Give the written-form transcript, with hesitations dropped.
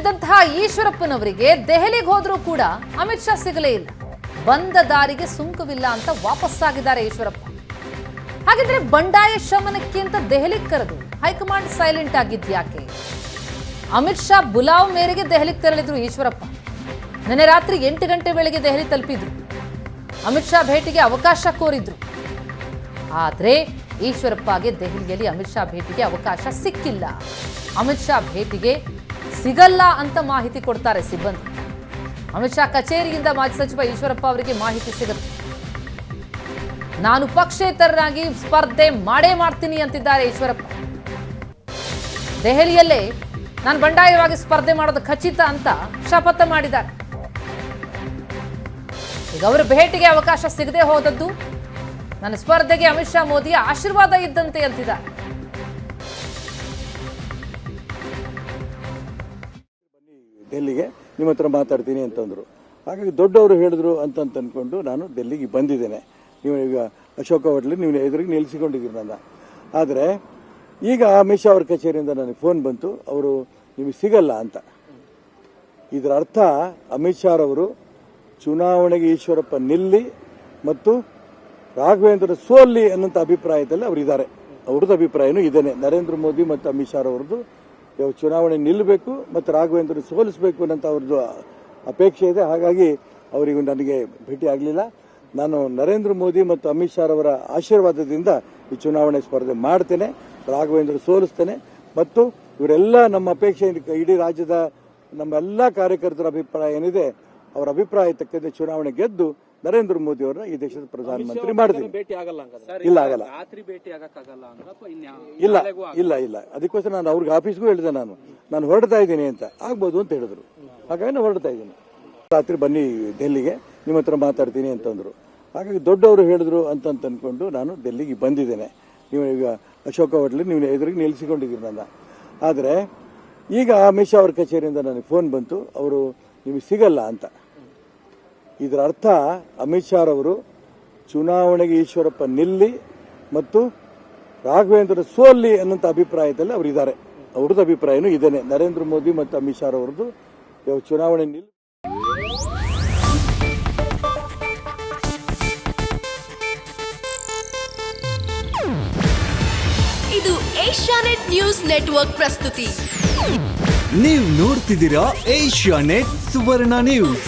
ಇದ್ದಂತಹ ಈಶ್ವರಪ್ಪನವರಿಗೆ ದೆಹಲಿಗೆ ಹೋದ್ರೂ ಕೂಡ ಅಮಿತ್ ಶಾ ಸಿಗಲೇ ಇಲ್ಲ. ಬಂದ ದಾರಿಗೆ ಸುಂಕವಿಲ್ಲ ಅಂತ ವಾಪಸ್ಸಾಗಿದ್ದಾರೆ ಈಶ್ವರಪ್ಪ. ಹಾಗಿದ್ರೆ ಬಂಡಾಯ ಶಮನಕ್ಕೆ ಅಂತ ದೆಹಲಿಗೆ ಕರೆದು ಹೈಕಮಾಂಡ್ ಸೈಲೆಂಟ್ ಆಗಿದ್ಯಾಕೆ? ಅಮಿತ್ ಶಾ ಬುಲಾವ್ ಮೇರೆಗೆ ದೆಹಲಿಗೆ ತೆರಳಿದ್ರು ಈಶ್ವರಪ್ಪ. ನಿನ್ನೆ ರಾತ್ರಿ 8 ಗಂಟೆ ವೇಳೆಗೆ ದೆಹಲಿ ತಲುಪಿದ್ರು. ಅಮಿತ್ ಶಾ ಭೇಟಿಗೆ ಅವಕಾಶ ಕೋರಿದ್ರು. ಆದ್ರೆ ಈಶ್ವರಪ್ಪಗೆ ದೆಹಲಿಯಲ್ಲಿ ಅಮಿತ್ ಶಾ ಭೇಟಿಗೆ ಅವಕಾಶ ಸಿಕ್ಕಿಲ್ಲ. ಅಮಿತ್ ಶಾ ಭೇಟಿಗೆ ಸಿಗಲ್ಲ ಅಂತ ಮಾಹಿತಿ ಕೊಡ್ತಾರೆ ಸಿಬ್ಬಂದಿ. ಅಮಿತ್ ಶಾ ಕಚೇರಿಯಿಂದ ಮಾಜಿ ಸಚಿವ ಈಶ್ವರಪ್ಪ ಅವರಿಗೆ ಮಾಹಿತಿ ಸಿಗುತ್ತೆ. ನಾನು ಪಕ್ಷೇತರರಾಗಿ ಸ್ಪರ್ಧೆ ಮಾಡೇ ಮಾಡ್ತೀನಿ ಅಂತಿದ್ದಾರೆ ಈಶ್ವರಪ್ಪ. ದೆಹಲಿಯಲ್ಲೇ ನಾನು ಬಂಡಾಯವಾಗಿ ಸ್ಪರ್ಧೆ ಮಾಡೋದು ಖಚಿತ ಅಂತ ಶಪಥ ಮಾಡಿದ್ದಾರೆ. ಈಗ ಅವರ ಭೇಟಿಗೆ ಅವಕಾಶ ಸಿಗದೆ ಹೋದದ್ದು ನನ್ನ ಸ್ಪರ್ಧೆಗೆ ಅಮಿತ್ ಶಾ ಮೋದಿಯ ಆಶೀರ್ವಾದ ಇದ್ದಂತೆ ಅಂತಿದ್ದಾರೆ. ಡೆಲ್ಲಿಗೆ ನಿಮ್ಮ ಹತ್ರ ಮಾತಾಡ್ತೀನಿ ಅಂತಂದ್ರು. ಹಾಗಾಗಿ ದೊಡ್ಡವರು ಹೇಳಿದ್ರು ಅಂತ ಅಂದ್ಕೊಂಡು ನಾನು ಡೆಲ್ಲಿಗೆ ಬಂದಿದ್ದೇನೆ. ನೀವು ಈಗ ಅಶೋಕ ಹೋಟ್ಲಲ್ಲಿ ನೀವು ಎದುರಿಗೆ ನಿಲ್ಲಿಸಿಕೊಂಡಿದ್ದೀರಿ ನನ್ನ. ಆದರೆ ಈಗ ಅಮಿತ್ ಶಾ ಅವ್ರ ಕಚೇರಿಯಿಂದ ನನಗೆ ಫೋನ್ ಬಂತು, ಅವರು ನಿಮಗೆ ಸಿಗಲ್ಲ ಅಂತ. ಇದರ ಅರ್ಥ ಅಮಿತ್ ಶಾ ಅವರು ಚುನಾವಣೆಗೆ ಈಶ್ವರಪ್ಪ ನಿಲ್ಲಿ ಮತ್ತು ರಾಘವೇಂದ್ರ ಸೋಲ್ಲಿ ಅನ್ನೋಂಥ ಅಭಿಪ್ರಾಯದಲ್ಲಿ ಅವರಿದ್ದಾರೆ. ಅವ್ರದ್ದು ಅಭಿಪ್ರಾಯನೂ ಇದೇನೆ. ನರೇಂದ್ರ ಮೋದಿ ಮತ್ತು ಅಮಿತ್ ಶಾ ಅವರದ್ದು ಚುನಾವಣೆ ನಿಲ್ಲಬೇಕು ಮತ್ತು ರಾಘವೇಂದ್ರ ಸೋಲಿಸಬೇಕು ಅನ್ನೋಂಥ ಅವ್ರದ್ದು ಅಪೇಕ್ಷೆ ಇದೆ. ಹಾಗಾಗಿ ಅವರಿಗೂ ನನಗೆ ಭೇಟಿ ಆಗಲಿಲ್ಲ. ನಾನು ನರೇಂದ್ರ ಮೋದಿ ಮತ್ತು ಅಮಿತ್ ಶಾ ಅವರ ಆಶೀರ್ವಾದದಿಂದ ಈ ಚುನಾವಣೆ ಸ್ಪರ್ಧೆ ಮಾಡ್ತೇನೆ, ರಾಘವೇಂದ್ರ ಸೋಲಿಸ್ತೇನೆ ಮತ್ತು ಇವರೆಲ್ಲ ನಮ್ಮ ಅಪೇಕ್ಷೆ, ಇಡೀ ರಾಜ್ಯದ ನಮ್ಮೆಲ್ಲ ಕಾರ್ಯಕರ್ತರ ಅಭಿಪ್ರಾಯ ಏನಿದೆ ಅವರ ಅಭಿಪ್ರಾಯ ತಕ್ಕಂತೆ ಚುನಾವಣೆ ಗೆದ್ದು ನರೇಂದ್ರ ಮೋದಿ ಅವರನ್ನ ಈ ದೇಶದ ಪ್ರಧಾನಮಂತ್ರಿ ಮಾಡ್ತೀನಿ. ಇಲ್ಲ ಆಗಲ್ಲ, ಇಲ್ಲ ಇಲ್ಲ ಇಲ್ಲ ಅದಕ್ಕೋಸ್ಕರ ನಾನು ಅವ್ರಿಗೆ ಆಫೀಸ್ಗೂ ಹೇಳಿದೆ, ನಾನು ಹೊರಡ್ತಾ ಇದ್ದೀನಿ ಅಂತ. ಆಗ್ಬೋದು ಅಂತ ಹೇಳಿದ್ರು. ಹಾಗಾಗಿ ನಾನು ಹೊರಡ್ತಾ ಇದ್ದೀನಿ. ರಾತ್ರಿ ಬನ್ನಿ ಡೆಲ್ಲಿಗೆ ನಿಮ್ಮ ಹತ್ರ ಮಾತಾಡ್ತೀನಿ ಅಂತಂದ್ರು. ಹಾಗಾಗಿ ದೊಡ್ಡವರು ಹೇಳಿದ್ರು ಅಂತ ಅಂದ್ಕೊಂಡು ನಾನು ಡೆಲ್ಲಿಗೆ ಬಂದಿದ್ದೇನೆ. ನೀವು ಈಗ ಅಶೋಕ ಹೋಟ್ಲಲ್ಲಿ ನೀವು ಎದುರಿಗೆ ನಿಲ್ಲಿಸಿಕೊಂಡಿದ್ದೀರಿ ನನ್ನ. ಆದರೆ ಈಗ ಅಮಿತ್ ಶಾ ಅವ್ರ ಕಚೇರಿಯಿಂದ ನನಗೆ ಫೋನ್ ಬಂತು, ಅವರು ನಿಮಗೆ ಸಿಗಲ್ಲ ಅಂತ. ಇದರ ಅರ್ಥ ಅಮಿತ್ ಶಾ ಅವರು ಚುನಾವಣೆಗೆ ಈಶ್ವರಪ್ಪ ನಿಲ್ಲಿ ಮತ್ತು ರಾಘವೇಂದ್ರ ಸೋಲ್ಲಿ ಅನ್ನೋಂಥ ಅಭಿಪ್ರಾಯದಲ್ಲಿ ಅವರಿದ್ದಾರೆ. ಅವ್ರದ್ದು ಅಭಿಪ್ರಾಯನೂ ಇದೇನೆ. ನರೇಂದ್ರ ಮೋದಿ ಮತ್ತು ಅಮಿತ್ ಶಾ ಅವರದ್ದು ಚುನಾವಣೆ ನಿಲ್ಲಿ. ಇದು ಏಷ್ಯಾನೆಟ್ ನ್ಯೂಸ್ ನೆಟ್ವರ್ಕ್ ಪ್ರಸ್ತುತಿ. ನೀವು ನೋಡ್ತಿದ್ದೀರಾ ಏಷ್ಯಾನೆಟ್ ಸುವರ್ಣ ನ್ಯೂಸ್.